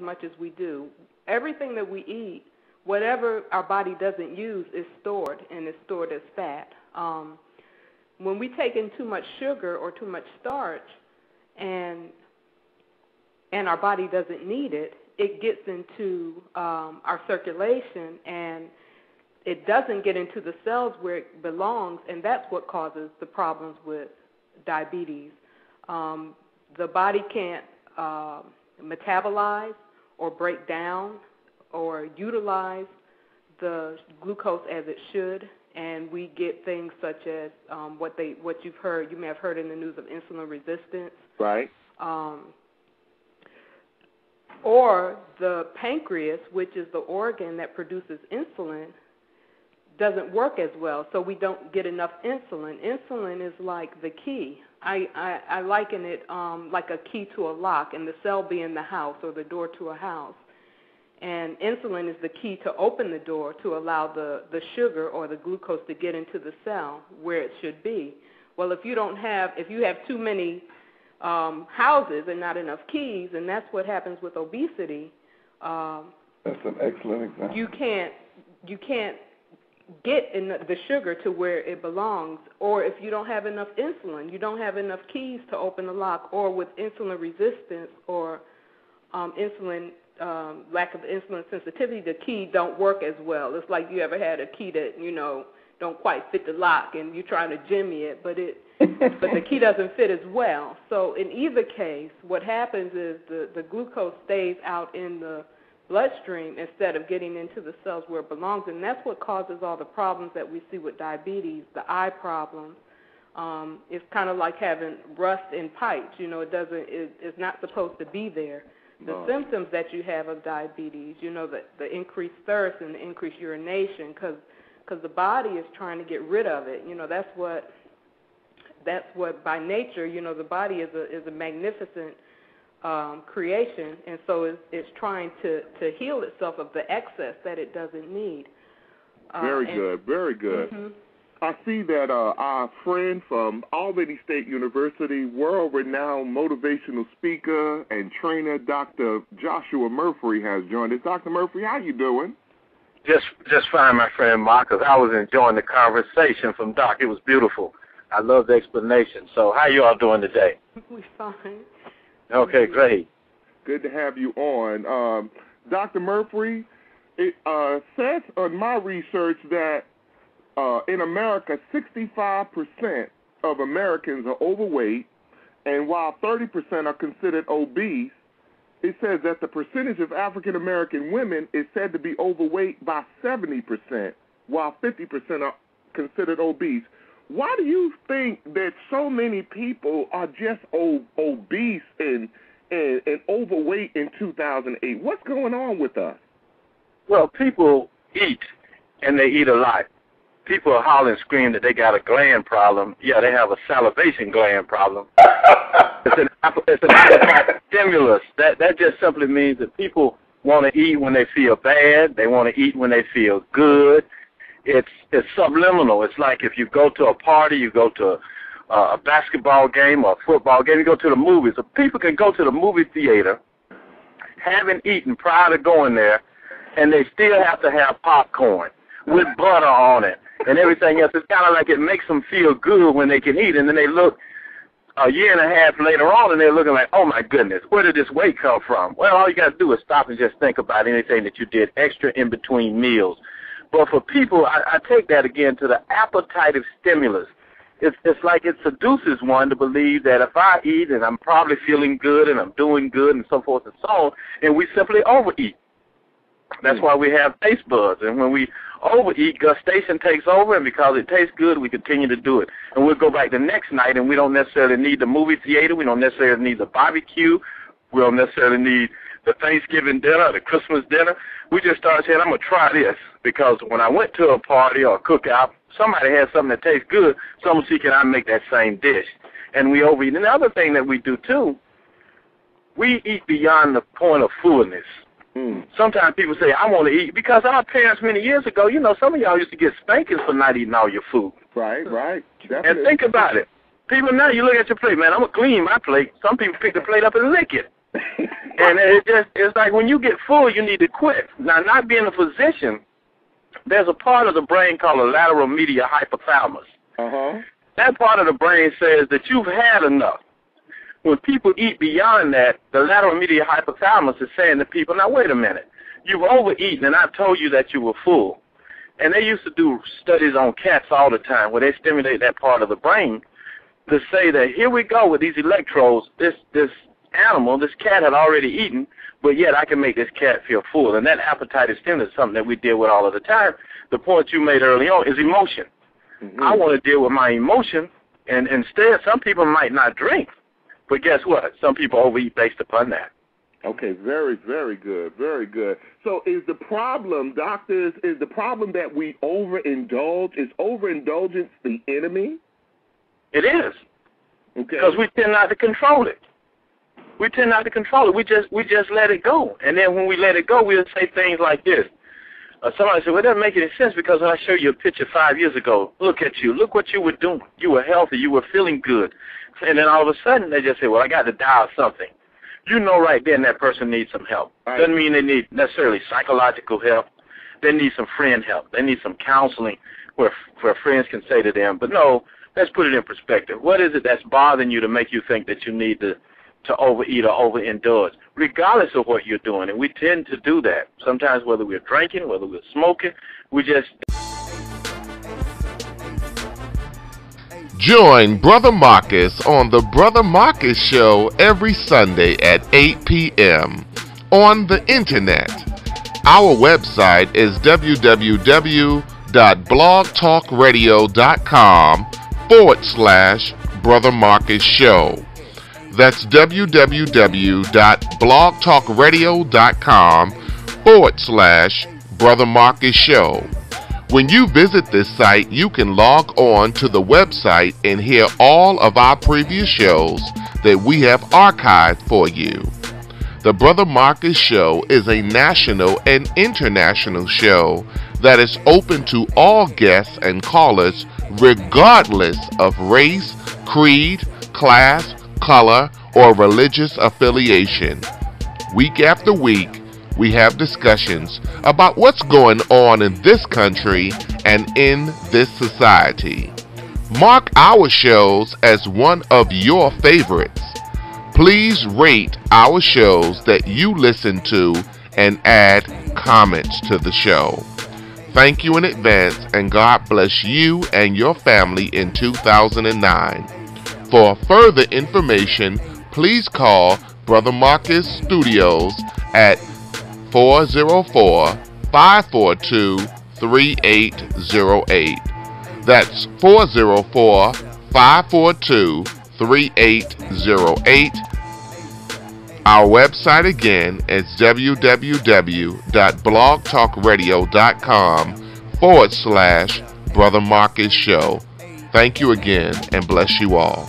much as we do. Everything that we eat, whatever our body doesn't use, is stored, and it's stored as fat. When we take in too much sugar or too much starch, and our body doesn't need it, it gets into our circulation, and it doesn't get into the cells where it belongs, and that's what causes the problems with diabetes. The body can't metabolize or break down or utilize the glucose as it should, and we get things such as what you may have heard in the news of insulin resistance. Right. Or the pancreas, which is the organ that produces insulin, doesn't work as well, so we don't get enough insulin. Insulin is like the key. I liken it like a key to a lock, and the cell being the house or the door to a house. And insulin is the key to open the door to allow the sugar or the glucose to get into the cell where it should be. Well, if you have too many houses and not enough keys, and that's what happens with obesity. That's an excellent example. You can't get the sugar to where it belongs, or if you don't have enough insulin, you don't have enough keys to open the lock, or with insulin resistance or lack of insulin sensitivity, the key don't work as well. It's like you ever had a key that, don't quite fit the lock, and you're trying to jimmy it, but the key doesn't fit as well. So in either case, what happens is the glucose stays out in the bloodstream instead of getting into the cells where it belongs, and that's what causes all the problems that we see with diabetes, the eye problems. It's kind of like having rust in pipes. It's not supposed to be there. The symptoms that you have of diabetes, the increased thirst and the increased urination, because the body is trying to get rid of it. That's what by nature, the body is a magnificent creation, and so it's trying to heal itself of the excess that it doesn't need. Very good. Mm-hmm. I see that our friend from Albany State University, world-renowned motivational speaker and trainer, Dr. Joshua Murfree, has joined us. Dr. Murfree, how you doing? Just fine, my friend Marcus. I was enjoying the conversation from Doc. It was beautiful. I love the explanation. So how you all doing today? We're fine. Okay, great. Good to have you on. Dr. Murfree, it says on my research that in America, 65% of Americans are overweight, and while 30% are considered obese, it says that the percentage of African-American women is said to be overweight by 70%, while 50% are considered obese. Why do you think that so many people are just obese and overweight in 2008? What's going on with us? Well, people eat, and they eat a lot. People are hollering and screaming that they got a gland problem. Yeah, they have a salivation gland problem. It's an appetite stimulus. That just simply means that people want to eat when they feel bad. They want to eat when they feel good. It's subliminal. It's like if you go to a party, you go to a basketball game or a football game, you go to the movies. So people can go to the movie theater, haven't eaten prior to going there, and they still have to have popcorn with butter on it and everything else. It's kind of like it makes them feel good when they can eat, and then they look a year and a half later on, and they're looking like, oh, my goodness, where did this weight come from? Well, all you got to do is stop and just think about anything that you did extra in between meals. But for people, I take that again to the appetitive stimulus. It's like it seduces one to believe that if I eat and I'm probably feeling good and I'm doing good and so forth and so on, and we simply overeat. That's why we have taste buds. And when we overeat, gustation takes over, and because it tastes good, we continue to do it. And we'll go back the next night, and we don't necessarily need the movie theater. We don't necessarily need the barbecue. We don't necessarily need the Thanksgiving dinner, the Christmas dinner. We just start saying, I'm going to try this, because when I went to a party or a cookout, somebody had something that tastes good, so I'm going to see, can I make that same dish? And we overeat. And the other thing that we do, too, we eat beyond the point of fullness. Sometimes people say, I want to eat, because our parents many years ago, some of y'all used to get spankings for not eating all your food. Right. Definitely. And think about it. People now, you look at your plate, man, I'm going to clean my plate. Some people pick the plate up and lick it. And it's like when you get full, you need to quit. Now, not being a physician, there's a part of the brain called the lateral medial hypothalamus. Uh-huh. That part of the brain says that you've had enough. When people eat beyond that, the lateral medial hypothalamus is saying to people, now, wait a minute. You've overeaten, and I told you that you were full. And they used to do studies on cats all the time where they stimulate that part of the brain to say that here we go with these electrodes. This animal, this cat had already eaten, but yet I can make this cat feel full. And that appetite stimulus is something that we deal with all of the time. The point you made early on is emotion. Mm-hmm. I want to deal with my emotion, and instead some people might not drink. But guess what? Some people overeat based upon that. Okay, very, very good, very good. So is the problem, doctors, is the problem that we overindulge? Is overindulgence the enemy? It is. Okay. Because we tend not to control it. We tend not to control it. We just let it go. And then when we let it go, we'll say things like this. Somebody said, well, it doesn't make any sense because when I showed you a picture 5 years ago, look at you. Look what you were doing. You were healthy. You were feeling good. And then all of a sudden they just say, well, I got to dial something. You know right then that person needs some help. Right. Doesn't mean they need necessarily psychological help. They need some friend help. They need some counseling where friends can say to them, but no, let's put it in perspective. What is it that's bothering you to make you think that you need to overeat or overindulge, regardless of what you're doing? And we tend to do that. Sometimes whether we're drinking, whether we're smoking, we just... Join Brother Marcus on the Brother Marcus Show every Sunday at 8 p.m. on the internet. Our website is www.blogtalkradio.com/Brother Marcus Show. That's www.blogtalkradio.com/Brother Marcus Show. When you visit this site, you can log on to the website and hear all of our previous shows that we have archived for you. The Brother Marcus Show is a national and international show that is open to all guests and callers regardless of race, creed, class, color, or religious affiliation. Week after week, we have discussions about what's going on in this country and in this society. Mark our shows as one of your favorites. Please rate our shows that you listen to and add comments to the show. Thank you in advance, and God bless you and your family in 2009. For further information, please call Brother Marcus Studios at 404-542-3808. That's 404-542-3808. Our website again is www.blogtalkradio.com/Brother Marcus Show. Thank you again and bless you all.